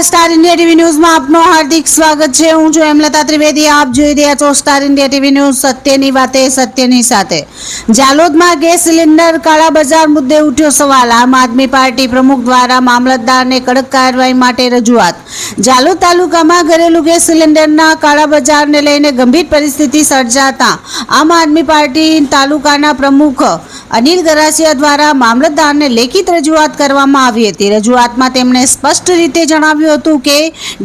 Star India TV ન્યૂઝમાં આપનું હાર્દિક સ્વાગત છે। હું છું હેમલતા ત્રિવેદી। આપ જોઈ રહ્યા છો સ્ટાર ઇન્ડિયા ટીવી ન્યૂઝ। સત્યની વાતે સત્યની સાથે। જાલોદમાં ગેસ સિલિન્ડર કાળાબજાર મુદ્દે ઉઠ્યો સવાલ। આમ આદમી પાર્ટી પ્રમુખ દ્વારા મામલતદારને કડક કાર્યવાહી માટે રજૂઆત। જાલોદ તાલુકામાં ઘરેલું ગેસ સિલિન્ડરના કાળાબજારને લઈને ગંભીર પરિસ્થિતિ સર્જાતા આમ આદમી પાર્ટી તાલુકાના પ્રમુખ અનિલ ગરાસિયા દ્વારા મામલતદારને લેખિત રજૂઆત કરવામાં આવી હતી। રજૂઆતમાં તેમણે સ્પષ્ટ રીતે જણાવ્યું હતું કે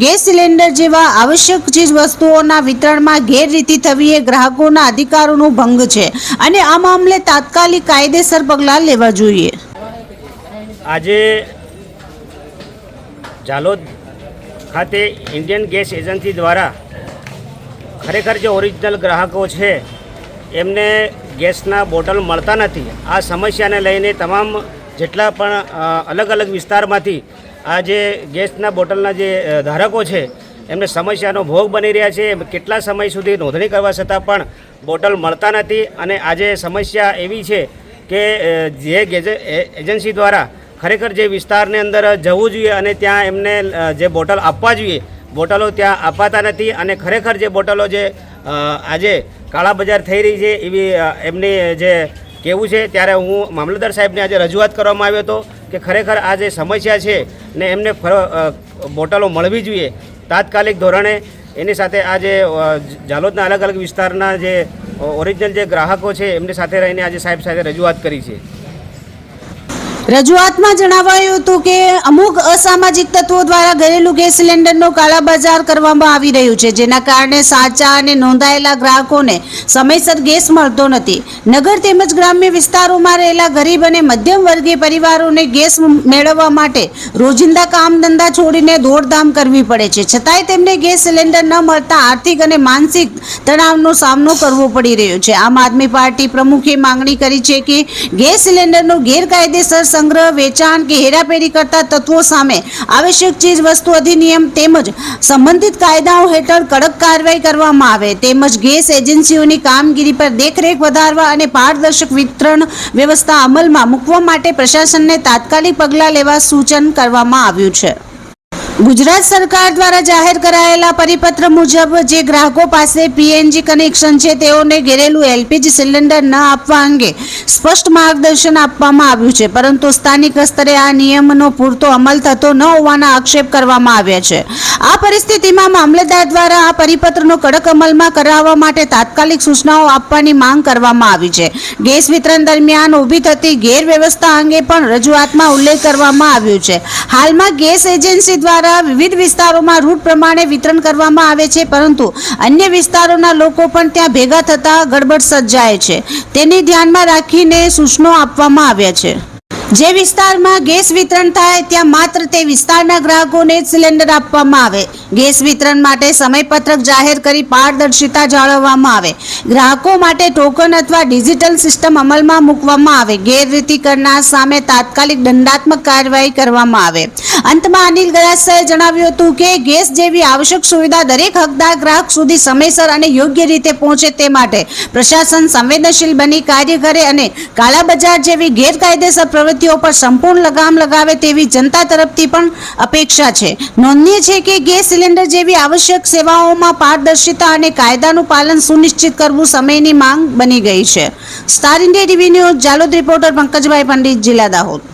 ગેસ સિલિન્ડર જેવા આવશ્યક ચીજ વસ્તુઓના વિતરણમાં ગેરરીતિ થવી એ ગ્રાહકોના અધિકારોનો ભંગ છે અને આ મામલે તાત્કાલિક કાયદેસર પગલાં લેવા જોઈએ। આજે જાલોદ ખાતે ઇન્ડિયન ગેસ એજન્સી દ્વારા ખરેખર જે ઓરિજિનલ ગ્રાહકો છે એમને ગેસના બોટલ મળતા નથી। આ સમસ્યાને લઈને તમામ જેટલા પણ અલગ અલગ વિસ્તારમાંથી આ જે ગેસના બોટલના જે ધારકો છે એમને સમસ્યાનો ભોગ બની રહ્યા છે। કેટલા સમય સુધી નોંધણી કરવા છતાં પણ બોટલ મળતા નથી અને આજે સમસ્યા એવી છે કે જે એજન્સી દ્વારા ખરેખર જે વિસ્તારની અંદર જવું જોઈએ અને ત્યાં એમને જે બોટલ આપવા જોઈએ બોટલો ત્યાં અપાતા નથી અને ખરેખર જે બોટલો જે આજે કાળાબજાર થઈ રહી છે એવી એમની જે કહેવું છે। ત્યારે હું મામલતદાર સાહેબને આજે રજૂઆત કરવામાં આવ્યો હતો કે ખરેખર આ જે સમસ્યા છે ને એમને બોટલો મળવી જોઈએ તાત્કાલિક ધોરણે। એની સાથે આ જે જાલોદના અલગ અલગ વિસ્તારના જે ઓરિજિનલ જે ગ્રાહકો છે એમની સાથે રહીને આજે સાહેબ સાથે રજૂઆત કરી છે। રજૂઆતમાં જણાવાયું હતું કે અમુક અસામાજિક તત્વો દ્વારા ઘરેલું ગેસ સિલિન્ડરનો કાળાબજાર કરવામાં આવી રહ્યું છે, જેના કારણે સાચા અને નોંધાયેલા ગ્રાહકોને સમયસર ગેસ મળતો નથી। નગર તેમજ ગ્રામ્ય વિસ્તારોમાં રહેલા ગરીબ અને મધ્યમ વર્ગીય પરિવારોને ગેસ મેળવવા માટે રોજિંદા કામ ધંધા છોડીને દોડધામ કરવી પડે છે, છતાંય તેમને ગેસ સિલિન્ડર ન મળતા આર્થિક અને માનસિક તણાવનો સામનો કરવો પડી રહ્યો છે। આમ આદમી પાર્ટી પ્રમુખે માંગણી કરી છે કે ગેસ સિલિન્ડરનો ગેરકાયદેસર સંગ્રહ, વેચાણ કે હેરાફેરી કરતા તત્વો સામે આવશ્યક ચીજ વસ્તુ અધિનિયમ તેમજ સંબંધિત કાયદાઓ હેઠળ કડક કાર્યવાહી કરવામાં આવે તેમજ ગેસ એજન્સીઓની કામગીરી પર દેખરેખ વધારવા અને પારદર્શક વિતરણ વ્યવસ્થા અમલમાં મૂકવા માટે પ્રશાસનને તાત્કાલિક પગલાં લેવા સૂચન કરવામાં આવ્યું છે। ગુજરાત સરકાર દ્વારા જાહેર કરાયેલા પરિપત્ર મુજબ જે ગ્રાહકો પાસે પીએનજી કનેક્શન છે તેઓને ઘરેલું એલપીજી સિલિન્ડર ન આપવા અંગે સ્પષ્ટ માર્ગદર્શન આપવામાં આવ્યું છે, પરંતુ સ્થાનિક સ્તરે આ નિયમનો પૂરતો અમલ થતો ન હોવાના આક્ષેપ કરવામાં આવ્યા છે। આ પરિસ્થિતિમાં મામલતદાર દ્વારા આ પરિપત્રનો કડક અમલમાં કરાવવા માટે તાત્કાલિક સૂચનાઓ આપવાની માંગ કરવામાં આવી છે। ગેસ વિતરણ દરમિયાન ઊભી થતી ગેરવ્યવસ્થા અંગે પણ રજૂઆતમાં ઉલ્લેખ કરવામાં આવ્યો છે। હાલમાં ગેસ એજન્સી દ્વારા વિવિધ વિસ્તારોમાં રૂટ પ્રમાણે વિતરણ કરવામાં આવે છે, પરંતુ અન્ય વિસ્તારોના લોકો પણ ત્યાં ભેગા થતા ગડબડ સર્જાય છે, તેને ધ્યાનમાં રાખીને સૂચનો આપવામાં આવ્યા છે। જે વિસ્તારમાં ગેસ વિતરણ થાય ત્યાં માત્ર તે વિસ્તારના ગ્રાહકોને જ સિલિન્ડર આપવામાં આવે। ગેસ વિતરણ માટે સમયપત્રક જાહેર કરી પારદર્શિતા જાળવવામાં આવે। ગ્રાહકો માટે ટોકન અથવા ડિજિટલ સિસ્ટમ અમલમાં મૂકવામાં આવે। ગેરરીતિ કરનાર સામે તાત્કાલિક દંડાત્મક કાર્યવાહી કરવામાં આવે। અંતમાં અનિલ ગરાસિયાએ જણાવ્યું હતું કે ગેસ જેવી આવશ્યક સુવિધા દરેક હકદાર ગ્રાહક સુધી સમયસર અને યોગ્ય રીતે પહોંચે તે માટે પ્રશાસન સંવેદનશીલ બની કાર્ય કરે અને કાળાબજાર જેવી ગેરકાયદેસર પ્રવૃત્તિઓ પર સંપૂર્ણ લગામ લગાવે તેવી જનતા તરફથી પણ અપેક્ષા છે। નોંધનીય છે કે ગેસ સિલિન્ડર જેવી આવશ્યક સેવાઓમાં પારદર્શિતા અને કાયદાનું પાલન સુનિશ્ચિત કરવું સમયની માંગ બની ગઈ છે। Star India TV news Jhalod reporter Pankajbhai Pandit, જિલ્લા દાહોદ।